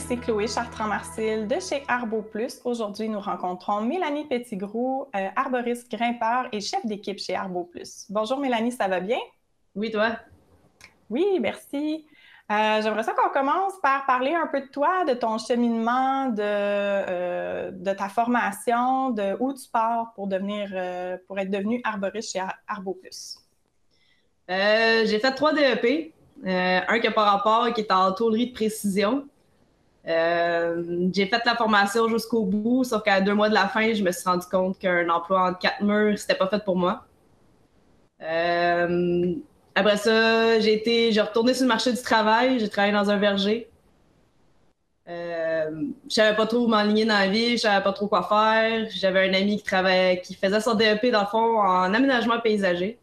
ici Chloé Chartrand-Marcil de chez Arbo Plus. Aujourd'hui, nous rencontrons Mélanie Petitgrou, arboriste grimpeur et chef d'équipe chez Arbo Plus. Bonjour Mélanie, ça va bien? Oui, toi? Oui, merci. J'aimerais ça qu'on commence par parler un peu de toi, de ton cheminement, de ta formation, de où tu pars pour être devenu arboriste chez Arbo Plus. J'ai fait 3 DEP. Un qui n'a pas rapport, qui est en tôlerie de précision. J'ai fait la formation jusqu'au bout, sauf qu'à 2 mois de la fin, je me suis rendu compte qu'un emploi entre 4 murs, c'était pas fait pour moi. Après ça, j'ai retourné sur le marché du travail. J'ai travaillé dans un verger. Je savais pas trop où m'enligner dans la vie, je savais pas trop quoi faire. J'avais un ami qui faisait son DEP dans le fond en aménagement paysager.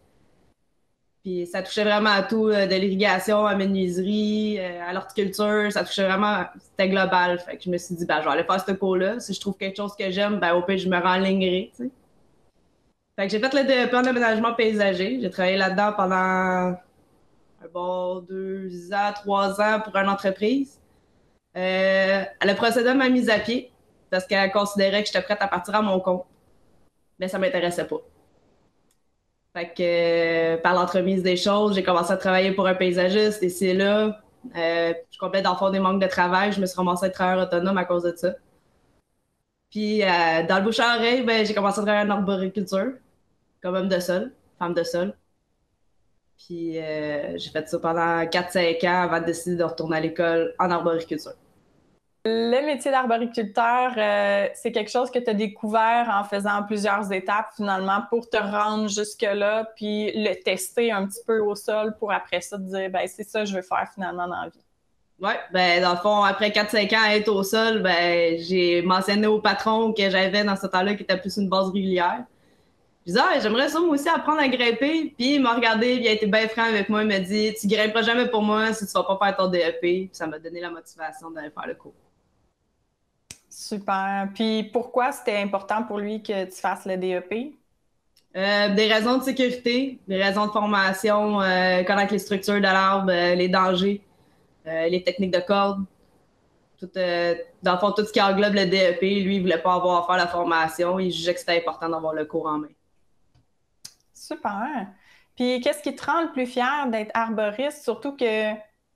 Puis ça touchait vraiment à tout, de l'irrigation, à la menuiserie, à l'horticulture, ça touchait vraiment, c'était global. Fait que je me suis dit, ben, je vais aller faire ce cours-là. Si je trouve quelque chose que j'aime, ben, au pire, je me renlignerai, tu sais. Fait que j'ai fait le DEP en aménagement paysager. J'ai travaillé là-dedans pendant un bon 2 ans, 3 ans pour une entreprise. Elle a procédé à ma mise à pied parce qu'elle considérait que j'étais prête à partir à mon compte. Mais ça m'intéressait pas. Fait que par l'entremise des choses, j'ai commencé à travailler pour un paysagiste et c'est là. Je complète dans le fond des manques de travail. Je me suis ramassée à être travailleur autonome à cause de ça. Puis dans le bouche à oreille, ben, j'ai commencé à travailler en arboriculture comme homme de sol, femme de sol. Puis j'ai fait ça pendant 4-5 ans avant de décider de retourner à l'école en arboriculture. Le métier d'arboriculteur, c'est quelque chose que tu as découvert en faisant plusieurs étapes finalement pour te rendre jusque-là, puis le tester un petit peu au sol pour après ça te dire, ben c'est ça que je veux faire finalement dans la vie. Oui, ben dans le fond, après 4-5 ans à être au sol, ben j'ai mentionné au patron que j'avais dans ce temps-là qui était plus une base régulière. Je disais, ah, j'aimerais ça moi aussi apprendre à grimper. Puis il m'a regardé, puis il a été bien franc avec moi. Il m'a dit, tu grimperas jamais pour moi si tu vas pas faire ton DEP. Puis ça m'a donné la motivation d'aller faire le cours. Super. Puis pourquoi c'était important pour lui que tu fasses le DEP? Des raisons de sécurité, des raisons de formation, connaître les structures de l'arbre, les dangers, les techniques de corde. Tout, dans le fond, tout ce qui englobe le DEP, lui, il voulait pas avoir à faire la formation. Il jugeait que c'était important d'avoir le cours en main. Super. Puis qu'est-ce qui te rend le plus fier d'être arboriste, surtout que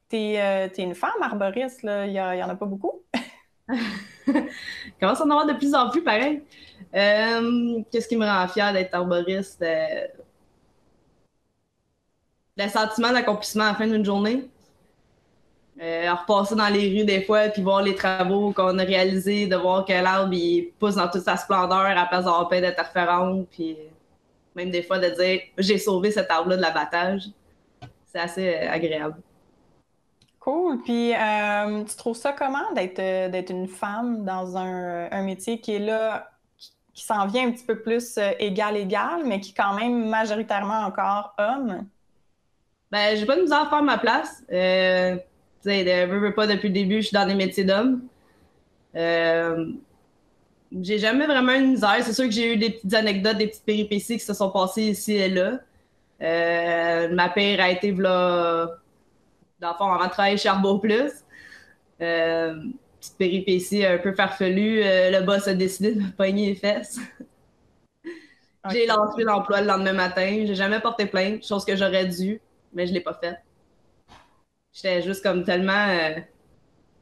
t'es une femme arboriste, là. Il y en a pas beaucoup. Commence à en avoir de plus en plus, pareil. Qu'est-ce qui me rend fière d'être arboriste? Le sentiment d'accomplissement à la fin d'une journée. Repasser dans les rues des fois, puis voir les travaux qu'on a réalisés, de voir que l'arbre il pousse dans toute sa splendeur à la place d'avoir plein d'interférences, puis même des fois de dire j'ai sauvé cet arbre-là de l'abattage. C'est assez agréable. Cool. Puis, tu trouves ça comment d'être une femme dans un métier qui est là, qui s'en vient un petit peu plus égal, mais qui est quand même majoritairement encore homme? Ben, j'ai pas de misère à faire ma place. Tu sais, veux pas depuis le début, je suis dans des métiers d'hommes. Euh, j'ai jamais vraiment une misère. C'est sûr que j'ai eu des petites anecdotes, des petites péripéties qui se sont passées ici et là. Ma pire a été, là, dans le fond, avant de travailler chez Arbo Plus. Petite péripétie un peu farfelue. Le boss a décidé de me pogner les fesses. J'ai OK. lancé l'emploi le lendemain matin. J'ai jamais porté plainte, chose que j'aurais dû, mais je l'ai pas faite. J'étais juste comme tellement.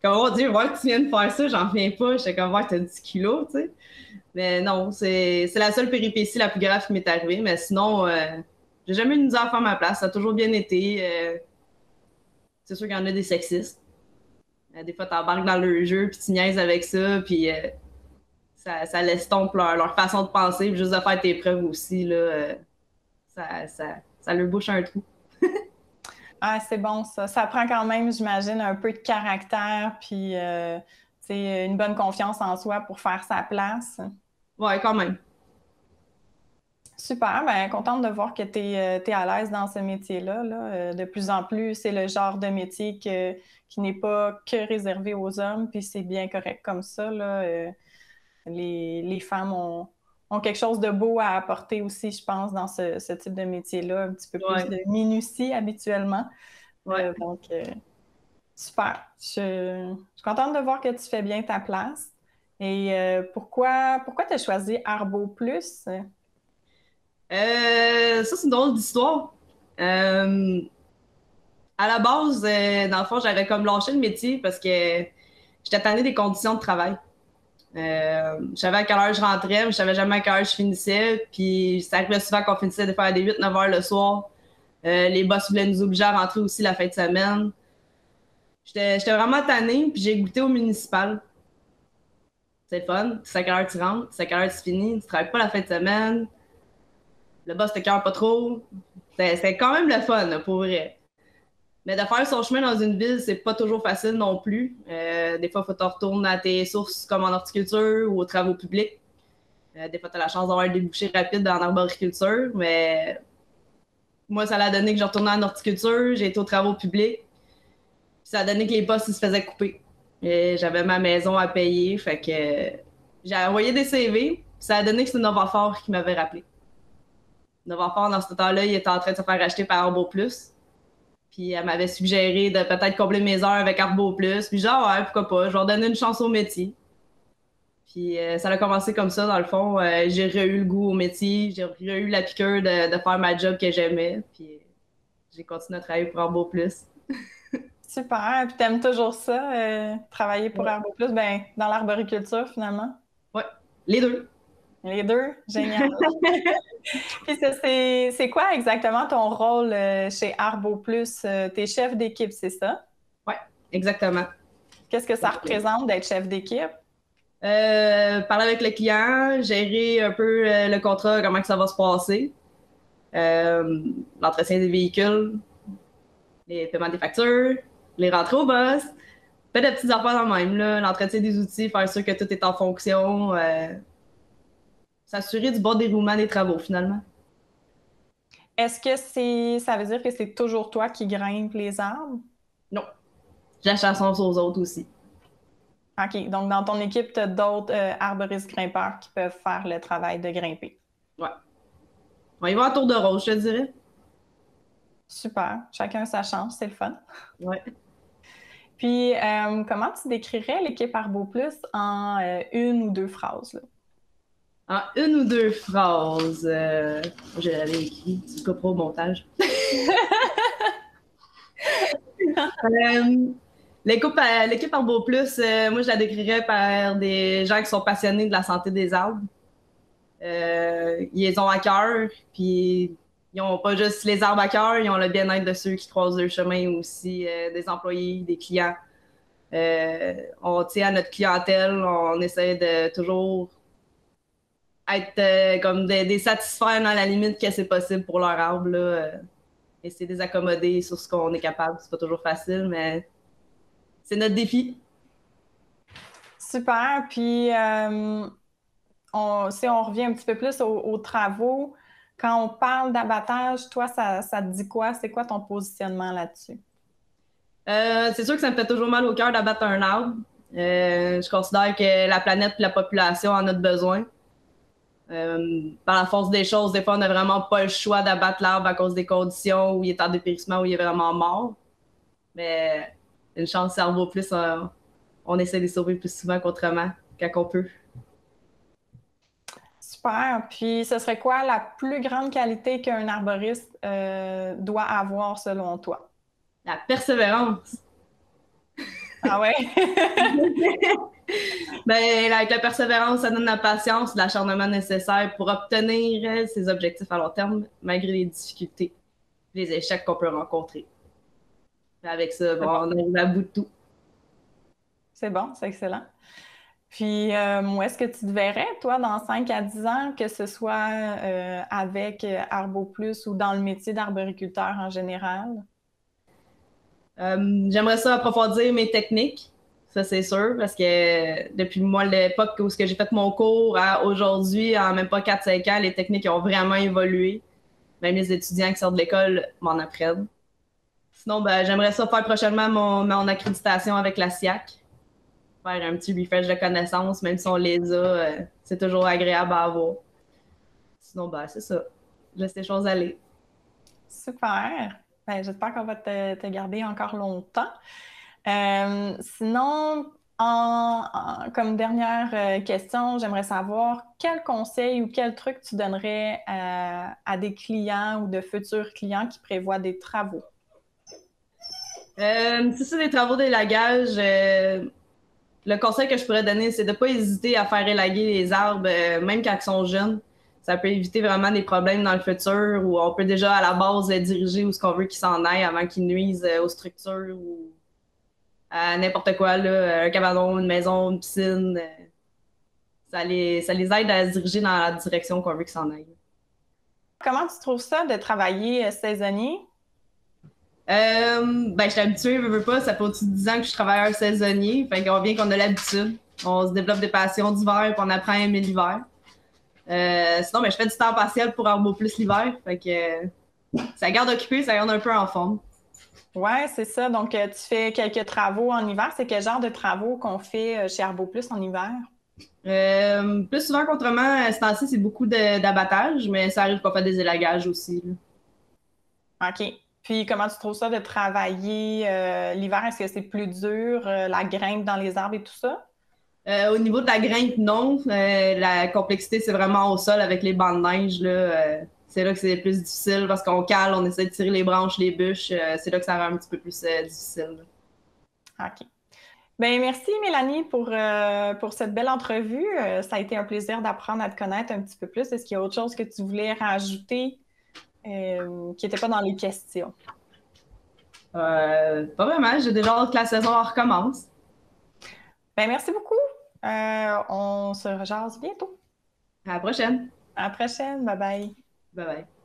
Comme, oh Dieu, voir que tu viens de faire ça, j'en reviens pas. J'étais comme, voir que t'as 10 kilos, tu sais. Mais non, c'est la seule péripétie la plus grave qui m'est arrivée. Mais sinon, j'ai jamais eu de misère à faire ma place. Ça a toujours bien été. C'est sûr qu'il y en a des sexistes. Des fois, t'embarques dans le jeu, puis tu niaises avec ça, puis ça l'estompe leur façon de penser. Puis juste de faire tes preuves aussi, là, ça leur bouche un trou. Ah, c'est bon ça. Ça prend quand même, j'imagine, un peu de caractère, puis une bonne confiance en soi pour faire sa place. Ouais, quand même. Super, ben contente de voir que tu es, à l'aise dans ce métier-là. Là. De plus en plus, c'est le genre de métier qui n'est pas que réservé aux hommes, puis c'est bien correct comme ça. Là. Les femmes ont quelque chose de beau à apporter aussi, je pense, dans ce type de métier-là, un petit peu plus Ouais, de minutie habituellement. ouais. Donc, Super. Je suis contente de voir que tu fais bien ta place. Et pourquoi tu as choisi Arbo Plus? Ça, c'est une drôle d'histoire. Euh, à la base, dans le fond, j'avais comme lâché le métier parce que j'étais tannée des conditions de travail. Je savais à quelle heure je rentrais, mais je savais jamais à quelle heure je finissais. Puis ça arrivait souvent qu'on finissait de faire des 8-9 heures le soir. Les boss voulaient nous obliger à rentrer aussi la fin de semaine. J'étais vraiment tannée, puis j'ai goûté au municipal. C'est le fun. C'est à quelle heure tu rentres, c'est à quelle heure tu finis, tu travailles pas la fin de semaine. Le boss te cœur pas trop. C'est quand même le fun, là, pour vrai. Mais de faire son chemin dans une ville, c'est pas toujours facile non plus. Des fois, il faut te retourner à tes sources comme en horticulture ou aux travaux publics. Des fois, tu as la chance d'avoir un débouché rapide en arboriculture, mais moi, ça l'a donné que je retournais en horticulture, j'ai été aux travaux publics, puis ça a donné que les postes ils se faisaient couper. Et j'avais ma maison à payer, fait que j'ai envoyé des CV, puis ça a donné que c'est Novafort qui m'avait rappelé. Novafort, dans ce temps-là, il était en train de se faire acheter par Arbo Plus. Puis elle m'avait suggéré de peut-être combler mes heures avec Arbo Plus. Puis genre, ouais, pourquoi pas, je vais leur donner une chance au métier. Puis ça a commencé comme ça, dans le fond. J'ai eu le goût au métier, j'ai eu la piqûre de faire ma job que j'aimais. Puis j'ai continué à travailler pour Arbo Plus. Super. Puis t'aimes toujours ça, travailler pour Ouais, Arbo Plus, ben, dans l'arboriculture finalement? ouais, les deux. Les deux? Génial. Puis c'est quoi exactement ton rôle chez Arbo Plus? T'es chef d'équipe, c'est ça? Ouais, exactement. Qu'est-ce que ça représente d'être chef d'équipe? Parler avec le client, gérer un peu le contrat, comment que ça va se passer. Euh, L'entretien des véhicules, les paiements des factures, les rentrées au boss. Fait de petites affaires dans le même, là. L'entretien des outils, faire sûr que tout est en fonction. S'assurer du bon déroulement des travaux, finalement. Est-ce que ça veut dire que c'est toujours toi qui grimpes les arbres? Non. J'ai la chance aux autres aussi. OK. Donc, dans ton équipe, tu as d'autres arboristes grimpeurs qui peuvent faire le travail de grimper. Ouais. On y va à tour de rôle, je te dirais. Super. Chacun sa chance, c'est le fun. Ouais. Puis, comment tu décrirais l'équipe Arbo Plus en une ou deux phrases, là? En une ou deux phrases, je l'avais écrit, tu couperas au montage. L'équipe Arbo Plus, moi, je la décrirais par des gens qui sont passionnés de la santé des arbres. Ils les ont à cœur, puis ils n'ont pas juste les arbres à cœur, ils ont le bien-être de ceux qui croisent leur chemin aussi, des employés, des clients. On tient à notre clientèle, on essaie de toujours être comme des satisfaire dans la limite que c'est possible pour leur arbre, là, essayer de les accommoder sur ce qu'on est capable. C'est pas toujours facile, mais c'est notre défi. Super. Puis, si on revient un petit peu plus aux travaux, quand on parle d'abattage, toi, ça te dit quoi? C'est quoi ton positionnement là-dessus? C'est sûr que ça me fait toujours mal au cœur d'abattre un arbre. Je considère que la planète et la population en ont besoin. Par la force des choses, des fois, on n'a vraiment pas le choix d'abattre l'arbre à cause des conditions où il est en dépérissement, où il est vraiment mort. Mais une chance, cerveau plus, on essaie de les sauver plus souvent qu'autrement, quand on peut. Super. Puis, ce serait quoi la plus grande qualité qu'un arboriste doit avoir selon toi? La persévérance. Ah ouais? Ben, avec la persévérance, ça donne la patience, l'acharnement nécessaire pour obtenir ses objectifs à long terme, malgré les difficultés, les échecs qu'on peut rencontrer. Avec ça, C'est bon, bon. on arrive à bout de tout. C'est bon, c'est excellent. Puis, où est-ce que tu te verrais, toi, dans 5 à 10 ans, que ce soit avec Arbo Plus ou dans le métier d'arboriculteur en général? J'aimerais ça approfondir mes techniques, ça c'est sûr, parce que depuis moi l'époque où j'ai fait mon cours à aujourd'hui, en même pas 4-5 ans, les techniques ont vraiment évolué. Même les étudiants qui sortent de l'école m'en apprennent. Sinon, ben, j'aimerais ça faire prochainement mon accréditation avec la SIAC. Faire un petit refresh de connaissances, même si on les a, c'est toujours agréable à avoir. Sinon, ben, c'est ça. Je laisse les choses aller. Super! Ben, j'espère qu'on va te garder encore longtemps. Sinon, comme dernière question, j'aimerais savoir quel conseil ou quel truc tu donnerais à des clients ou de futurs clients qui prévoient des travaux? Si c'est des travaux d'élagage, le conseil que je pourrais donner, c'est de ne pas hésiter à faire élaguer les arbres, même quand ils sont jeunes. Ça peut éviter vraiment des problèmes dans le futur où on peut déjà à la base les diriger où ce qu'on veut qu'ils s'en aillent avant qu'ils nuisent aux structures ou à n'importe quoi, là, un cabanon, une maison, une piscine. Ça les aide à se diriger dans la direction qu'on veut qu'ils s'en aillent. Comment tu trouves ça de travailler saisonnier? Ben, je suis habituée, veux pas, ça fait au-dessus de 10 ans que je suis travailleur saisonnier. Fait qu'on vient qu'on a l'habitude. On se développe des passions d'hiver, puis on apprend à aimer l'hiver. Sinon, ben, je fais du temps partiel pour Arbo Plus l'hiver. Fait que ça garde occupé, ça garde un peu en forme. Ouais, c'est ça. Donc, tu fais quelques travaux en hiver. C'est quel genre de travaux qu'on fait chez Arbo Plus en hiver? Plus souvent qu'autrement, à ce temps-ci, c'est beaucoup d'abattage, mais ça arrive qu'on fait des élagages aussi, là. OK. Puis, comment tu trouves ça de travailler l'hiver? Est-ce que c'est plus dur, la grimpe dans les arbres et tout ça? Au niveau de la grimpe, non. La complexité, c'est vraiment au sol avec les bancs de neige, là. C'est là que c'est le plus difficile parce qu'on cale, on essaie de tirer les branches, les bûches. C'est là que ça rend un petit peu plus difficile, là. OK. Bien, merci Mélanie pour cette belle entrevue. Ça a été un plaisir d'apprendre à te connaître un petit peu plus. Est-ce qu'il y a autre chose que tu voulais rajouter qui n'était pas dans les questions? Pas vraiment. J'ai déjà hâte que la saison recommence. Bien, merci beaucoup. On se rejase bientôt. À la prochaine. À la prochaine. Bye bye. Bye bye.